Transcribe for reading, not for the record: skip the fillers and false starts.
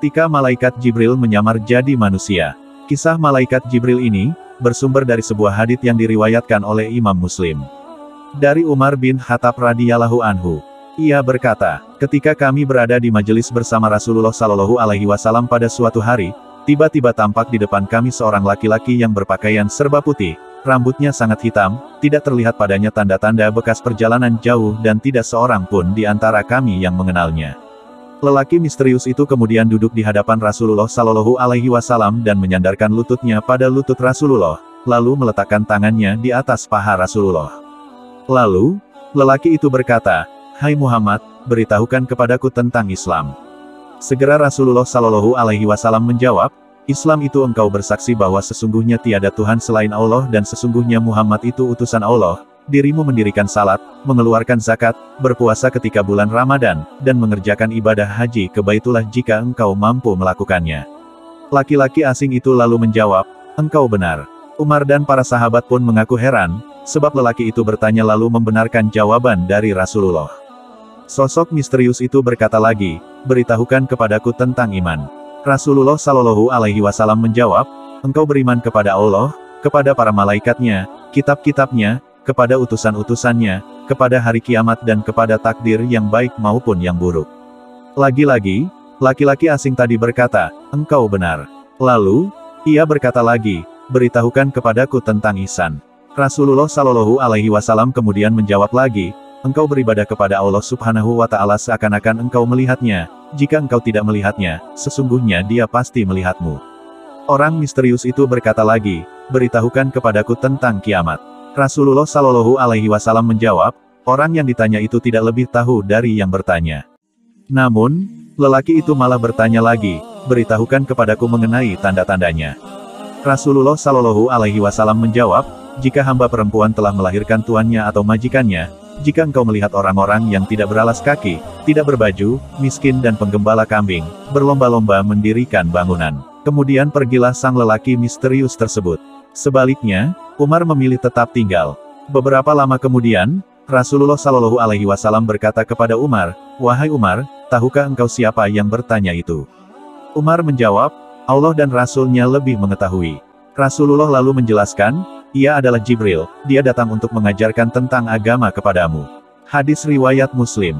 ketika malaikat Jibril menyamar jadi manusia. Kisah malaikat Jibril ini bersumber dari sebuah hadits yang diriwayatkan oleh Imam Muslim. Dari Umar bin Khattab radhiyallahu anhu. Ia berkata, ketika kami berada di majelis bersama Rasulullah Shallallahu Alaihi Wasallam pada suatu hari, tiba-tiba tampak di depan kami seorang laki-laki yang berpakaian serba putih, rambutnya sangat hitam, tidak terlihat padanya tanda-tanda bekas perjalanan jauh dan tidak seorang pun di antara kami yang mengenalnya. Lelaki misterius itu kemudian duduk di hadapan Rasulullah Shallallahu Alaihi Wasallam dan menyandarkan lututnya pada lutut Rasulullah, lalu meletakkan tangannya di atas paha Rasulullah. Lalu, lelaki itu berkata, "Hai Muhammad, beritahukan kepadaku tentang Islam." Segera Rasulullah Shallallahu Alaihi Wasallam menjawab, "Islam itu engkau bersaksi bahwa sesungguhnya tiada Tuhan selain Allah dan sesungguhnya Muhammad itu utusan Allah, dirimu mendirikan salat, mengeluarkan zakat, berpuasa ketika bulan Ramadan, dan mengerjakan ibadah haji ke Baitullah jika engkau mampu melakukannya." Laki-laki asing itu lalu menjawab, "Engkau benar." Umar dan para sahabat pun mengaku heran, sebab lelaki itu bertanya lalu membenarkan jawaban dari Rasulullah. Sosok misterius itu berkata lagi, "Beritahukan kepadaku tentang iman." Rasulullah Shallallahu Alaihi Wasallam menjawab, "Engkau beriman kepada Allah, kepada para malaikatnya, kitab-kitabnya, kepada utusan-utusannya, kepada hari kiamat dan kepada takdir yang baik maupun yang buruk." Lagi-lagi, laki-laki asing tadi berkata, "Engkau benar." Lalu, ia berkata lagi, "Beritahukan kepadaku tentang ihsan." Rasulullah Shallallahu Alaihi Wasallam kemudian menjawab lagi, "Engkau beribadah kepada Allah Subhanahu wa Ta'ala seakan-akan engkau melihatnya, jika engkau tidak melihatnya, sesungguhnya Dia pasti melihatmu." Orang misterius itu berkata lagi, "Beritahukan kepadaku tentang kiamat." Rasulullah Shallallahu Alaihi Wasallam menjawab, orang yang ditanya itu tidak lebih tahu dari yang bertanya. Namun, lelaki itu malah bertanya lagi, "Beritahukan kepadaku mengenai tanda-tandanya." Rasulullah Shallallahu Alaihi Wasallam menjawab, "Jika hamba perempuan telah melahirkan tuannya atau majikannya, jika engkau melihat orang-orang yang tidak beralas kaki, tidak berbaju, miskin dan penggembala kambing, berlomba-lomba mendirikan bangunan, kemudian pergilah sang lelaki misterius tersebut. Sebaliknya, Umar memilih tetap tinggal." Beberapa lama kemudian, Rasulullah Shallallahu Alaihi Wasallam berkata kepada Umar, "Wahai Umar, tahukah engkau siapa yang bertanya itu?" Umar menjawab, "Allah dan Rasulnya lebih mengetahui." Rasulullah lalu menjelaskan, "Ia adalah Jibril, dia datang untuk mengajarkan tentang agama kepadamu." Hadis riwayat Muslim.